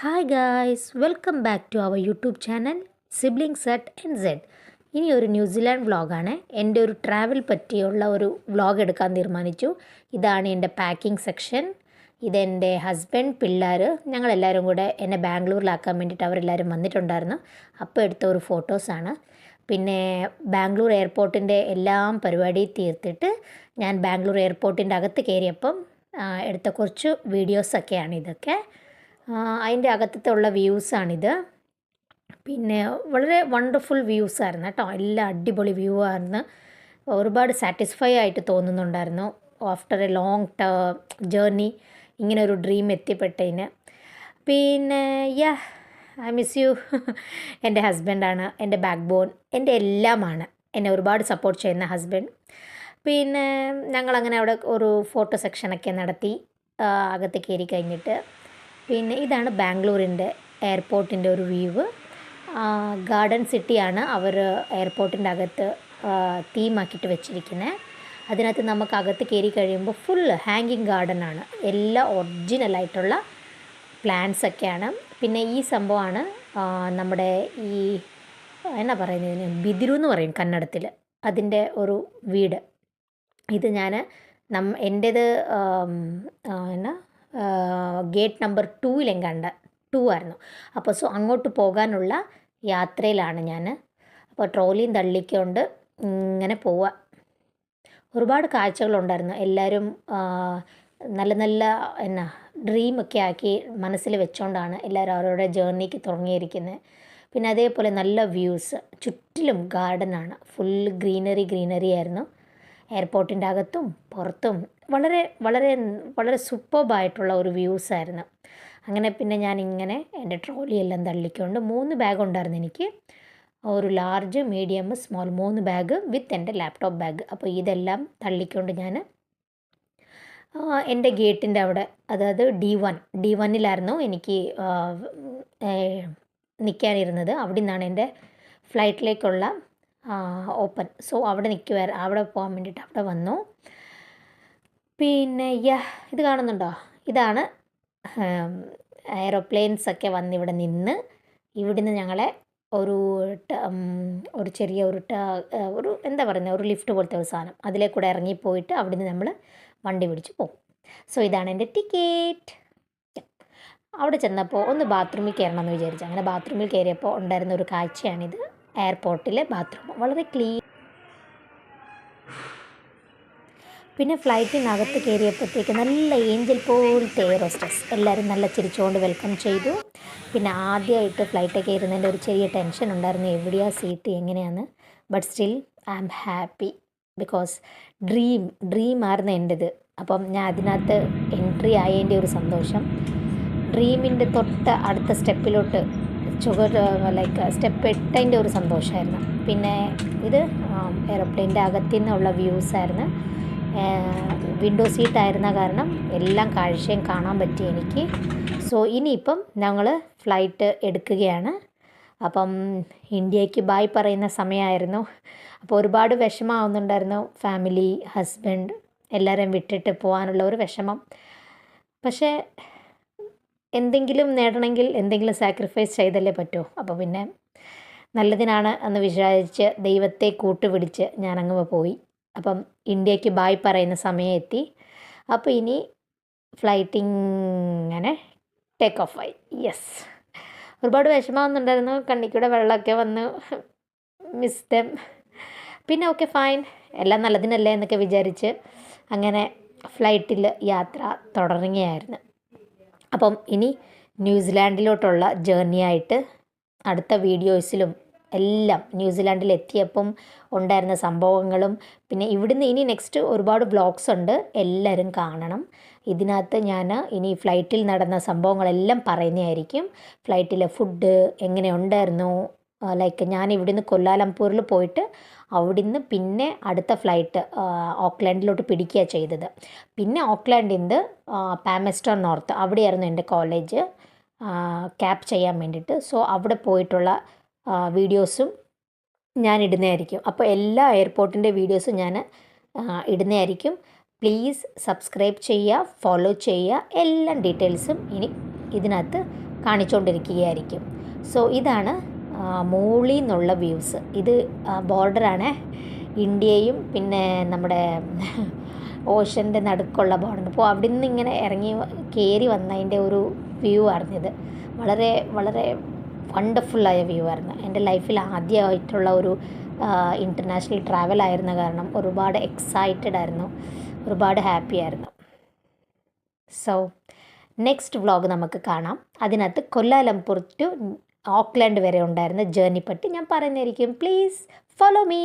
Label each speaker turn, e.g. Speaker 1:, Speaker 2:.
Speaker 1: Hi guys welcome back to our YouTube channel siblings at N Z. ഇനി ഒരു New Zealand വ്ളോഗാണ്. എൻ്റെ ഒരു ട്രാവൽ പറ്റിയുള്ള ഒരു വ്ളോഗ് എടുക്കാൻ തീരുമാനിച്ചു. ഇതാണ് എൻ്റെ പാക്കിംഗ് സെക്ഷൻ. ഇതെൻ്റെ ഹസ്ബൻഡ്, പിള്ളേർ, ഞങ്ങളെല്ലാവരും കൂടെ എന്നെ ബാംഗ്ലൂരിലാക്കാൻ വേണ്ടിയിട്ട് അവരെല്ലാവരും വന്നിട്ടുണ്ടായിരുന്നു. അപ്പോൾ എടുത്ത ഒരു ഫോട്ടോസാണ്. പിന്നെ ബാംഗ്ലൂർ എയർപോർട്ടിൻ്റെ എല്ലാം പരിപാടി തീർത്തിട്ട് ഞാൻ ബാംഗ്ലൂർ എയർപോർട്ടിൻ്റെ അകത്ത് കയറിയപ്പം എടുത്ത കുറച്ച് വീഡിയോസൊക്കെയാണ് ഇതൊക്കെ. അതിൻ്റെ അകത്തത്തെ ഉള്ള വ്യൂസാണിത്. പിന്നെ വളരെ വണ്ടർഫുൾ വ്യൂസായിരുന്നു കേട്ടോ. എല്ലാം അടിപൊളി വ്യൂ ആയിരുന്നു. ഒരുപാട് സാറ്റിസ്ഫൈ ആയിട്ട് തോന്നുന്നുണ്ടായിരുന്നു ആഫ്റ്റർ എ ലോങ് ജേർണി ഇങ്ങനെ ഒരു ഡ്രീം എത്തിപ്പെട്ടതിന്. പിന്നെ ഐ മിസ് യു. എൻ്റെ ഹസ്ബൻഡാണ് എൻ്റെ ബാക്ക് ബോൺ, എൻ്റെ എല്ലാമാണ്. എന്നെ ഒരുപാട് സപ്പോർട്ട് ചെയ്യുന്ന ഹസ്ബൻഡ്. പിന്നെ ഞങ്ങളങ്ങനെ അവിടെ ഒരു ഫോട്ടോ സെക്ഷനൊക്കെ നടത്തി അകത്ത് കയറി കഴിഞ്ഞിട്ട്. പിന്നെ ഇതാണ് ബാംഗ്ലൂരിൻ്റെ എയർപോർട്ടിൻ്റെ ഒരു വ്യൂ. ഗാർഡൻ സിറ്റിയാണ് അവർ എയർപോർട്ടിൻ്റെ അകത്ത് തീമാക്കിയിട്ട് വെച്ചിരിക്കുന്നത്. അതിനകത്ത് നമുക്ക് അകത്ത് കയറി കഴിയുമ്പോൾ ഫുൾ ഹാങ്ങിങ് ഗാർഡനാണ്. എല്ലാം ഒറിജിനലായിട്ടുള്ള പ്ലാന്റ്സൊക്കെയാണ്. പിന്നെ ഈ സംഭവമാണ് നമ്മുടെ ഈ എന്നാ പറയുന്നതിന് ബിദിരു എന്ന് പറയും കന്നഡത്തിൽ, അതിൻ്റെ ഒരു വീട്. ഇത് ഞാൻ എൻ്റേത് എന്നാ ഗേറ്റ് നമ്പർ 2 കണ്ട 2 ആയിരുന്നു. അപ്പോൾ അങ്ങോട്ട് പോകാനുള്ള യാത്രയിലാണ് ഞാൻ. അപ്പോൾ ട്രോളിയും തള്ളിക്കൊണ്ട് ഇങ്ങനെ പോവുക. ഒരുപാട് കാഴ്ചകളുണ്ടായിരുന്നു. എല്ലാവരും നല്ല നല്ല ഡ്രീമൊക്കെ ആക്കി മനസ്സിൽ വെച്ചുകൊണ്ടാണ് എല്ലാവരും അവരുടെ ജേർണിക്ക് തുടങ്ങിയിരിക്കുന്നത്. പിന്നെ അതേപോലെ നല്ല വ്യൂസ്, ചുറ്റിലും ഗാർഡനാണ്, ഫുൾ ഗ്രീനറി ആയിരുന്നു. എയർപോർട്ടിൻ്റെ അകത്തും പുറത്തും വളരെ വളരെ വളരെ സൂപ്പർബായിട്ടുള്ള ഒരു വ്യൂസായിരുന്നു. അങ്ങനെ പിന്നെ ഞാനിങ്ങനെ എൻ്റെ ട്രോളിയെല്ലാം തള്ളിക്കൊണ്ട് 3 ബാഗ് ഉണ്ടായിരുന്നു എനിക്ക്. ഒരു ലാർജ്, മീഡിയം, സ്മോൾ 3 ബാഗ് വിത്ത് എൻ്റെ ലാപ്ടോപ്പ് ബാഗ്. അപ്പോൾ ഇതെല്ലാം തള്ളിക്കൊണ്ട് ഞാൻ എൻ്റെ ഗേറ്റിൻ്റെ അവിടെ, അതായത് D1 എനിക്ക് നിൽക്കാനിരുന്നത്. അവിടെ നിന്നാണ് എൻ്റെ ഫ്ലൈറ്റിലേക്കുള്ള ഓപ്പൺ. സോ അവിടെ പോകാൻ വേണ്ടിയിട്ട് അവിടെ വന്നു. പിന്നെ ഇത് കാണുന്നുണ്ടോ? ഇതാണ് എയ്റോപ്ലെയിൻസൊക്കെ വന്ന് ഇവിടെ നിന്ന്, ഇവിടുന്ന് ഞങ്ങളെ ഒരു ചെറിയ ഒരു എന്താ പറയുന്നത്, ഒരു ലിഫ്റ്റ് പോലത്തെ ഒരു സാധനം, അതിലേക്കൂടെ ഇറങ്ങിപ്പോയിട്ട് അവിടുന്ന് നമ്മൾ വണ്ടി പിടിച്ച് പോകും. സോ ഇതാണ് എൻ്റെ ടിക്കറ്റ്. അവിടെ ചെന്നപ്പോൾ ഒന്ന് ബാത്റൂമിൽ കയറണമെന്ന് വിചാരിച്ചു. അങ്ങനെ ബാത്റൂമിൽ കയറിയപ്പോൾ ഉണ്ടായിരുന്ന ഒരു കാഴ്ചയാണിത്. എയർപോർട്ടിലെ ബാത്റൂം വളരെ ക്ലീൻ. പിന്നെ ഫ്ലൈറ്റിനകത്ത് കയറിയപ്പോഴത്തേക്ക് നല്ല ഏഞ്ചൽ പോലത്തെ എയർ ഹോസ്റ്റസ് എല്ലാവരും നല്ല ചിരിച്ചുകൊണ്ട് വെൽക്കം ചെയ്തു. പിന്നെ ആദ്യമായിട്ട് ഫ്ലൈറ്റൊക്കെ ഇരുന്നതിൻ്റെ ഒരു ചെറിയ ടെൻഷൻ ഉണ്ടായിരുന്നു, എവിടെയാണ് സീറ്റ്, എങ്ങനെയാണ്. But still I am happy because ഡ്രീമായിരുന്നു എൻ്റെത്. അപ്പം ഞാൻ അതിനകത്ത് എൻട്രി ആയതിൻ്റെ ഒരു സന്തോഷം. ഡ്രീമിൻ്റെ തൊട്ട് അടുത്ത സ്റ്റെപ്പിലോട്ട് സ്റ്റെപ്പ് 8 ഒരു സന്തോഷമായിരുന്നു. പിന്നെ ഇത് എയർപ്ലെയിൻ്റെ അകത്തു നിന്നുള്ള വ്യൂസായിരുന്നു. വിൻഡോ സീറ്റായിരുന്ന കാരണം എല്ലാം കാഴ്ചയും കാണാൻ പറ്റി എനിക്ക്. സോ ഇനിയിപ്പം ഞങ്ങൾ ഫ്ലൈറ്റ് എടുക്കുകയാണ്. അപ്പം ഇന്ത്യക്ക് ബായ് പറയുന്ന സമയമായിരുന്നു. അപ്പോൾ ഒരുപാട് വിഷമമാവുന്നുണ്ടായിരുന്നു. ഫാമിലി, ഹസ്ബൻഡ് എല്ലാവരും വിട്ടിട്ട് പോകാനുള്ള ഒരു വിഷമം. പക്ഷേ എന്തെങ്കിലും നേടണമെങ്കിൽ എന്തെങ്കിലും സാക്രിഫൈസ് ചെയ്തല്ലേ പറ്റൂ. അപ്പോൾ പിന്നെ നല്ലതിനാണ് എന്ന് വിചാരിച്ച് ദൈവത്തെ കൂട്ടുപിടിച്ച് ഞാനങ്ങ് പോയി. അപ്പം ഇന്ത്യക്ക് ബായ് പറയുന്ന സമയം എത്തി. അപ്പോൾ ഇനി ഫ്ലൈറ്റ് ഇങ്ങനെ ടേക്ക് ഓഫ് ആയി. ഒരുപാട് വിഷമമൊന്നുണ്ടായിരുന്നു. കണ്ണിക്കൂടെ വെള്ളമൊക്കെ വന്ന് മിസ് ദം. പിന്നെ ഓക്കെ ഫൈൻ, എല്ലാം നല്ലതിനല്ലേ എന്നൊക്കെ വിചാരിച്ച് അങ്ങനെ ഫ്ലൈറ്റിൽ യാത്ര തുടങ്ങുകയായിരുന്നു. അപ്പം ഇനി ന്യൂസിലാൻഡിലോട്ടുള്ള ജേർണിയായിട്ട് അടുത്ത വീഡിയോസിലും എല്ലാം ന്യൂസിലാൻഡിൽ എത്തിയപ്പം ഉണ്ടായിരുന്ന സംഭവങ്ങളും, പിന്നെ ഇവിടുന്ന് ഇനി നെക്സ്റ്റ് ഒരുപാട് വ്ളോഗ്സ് ഉണ്ട്, എല്ലാവരും കാണണം. ഇതിനകത്ത് ഞാൻ ഇനി ഫ്ലൈറ്റിൽ നടന്ന സംഭവങ്ങളെല്ലാം പറയുന്നതായിരിക്കും. ഫ്ലൈറ്റിലെ ഫുഡ് എങ്ങനെ ഉണ്ടായിരുന്നു, ഞാൻ ഇവിടുന്ന് കൊല്ലാലംപൂരിൽ പോയിട്ട് അവിടുന്ന് പിന്നെ അടുത്ത ഫ്ലൈറ്റ് ഓക്ലാൻഡിലോട്ട് പിടിക്കുക ചെയ്തത്. പിന്നെ ഓക്ലാൻഡിൽ നിന്ന് പാമസ്റ്റൺ നോർത്ത്, അവിടെയായിരുന്നു എൻ്റെ കോളേജ്, ക്യാപ് ചെയ്യാൻ വേണ്ടിയിട്ട്. സോ അവിടെ പോയിട്ടുള്ള വീഡിയോസും ഞാൻ ഇടുന്നതായിരിക്കും. അപ്പോൾ എല്ലാ എയർപോർട്ടിൻ്റെ വീഡിയോസും ഞാൻ ഇടുന്നതായിരിക്കും. പ്ലീസ് സബ്സ്ക്രൈബ് ചെയ്യുക, ഫോളോ ചെയ്യുക. എല്ലാ ഡീറ്റെയിൽസും ഇനി ഇതിനകത്ത് കാണിച്ചുകൊണ്ടിരിക്കുകയായിരിക്കും. സോ ഇതാണ് മുകളിൽ നിന്നുള്ള വ്യൂസ്. ഇത് ബോർഡറാണ്, ഇന്ത്യയും പിന്നെ നമ്മുടെ ഓഷൻ്റെ നടുക്കുള്ള ബോർഡർ. അപ്പോൾ അവിടെ നിന്ന് ഇങ്ങനെ ഇറങ്ങി കയറി വന്നതിൻ്റെ ഒരു വ്യൂ ആയിരുന്നിത്. വളരെ വളരെ വണ്ടർഫുള്ളായ വ്യൂ ആയിരുന്നു. എൻ്റെ ലൈഫിൽ ആദ്യമായിട്ടുള്ള ഒരു ഇൻ്റർനാഷണൽ ട്രാവൽ ആയിരുന്ന കാരണം ഒരുപാട് എക്സൈറ്റഡ് ആയിരുന്നു, ഒരുപാട് ഹാപ്പി ആയിരുന്നു. സോ നെക്സ്റ്റ് വ്ളോഗ് നമുക്ക് കാണാം. അതിനകത്ത് കൊല്ലാലംപൂർ ടു ഓക്ലാൻഡ് വരെ ഉണ്ടായിരുന്ന ജേർണി പറ്റി ഞാൻ പറയുന്നതായിരിക്കും. Please follow me.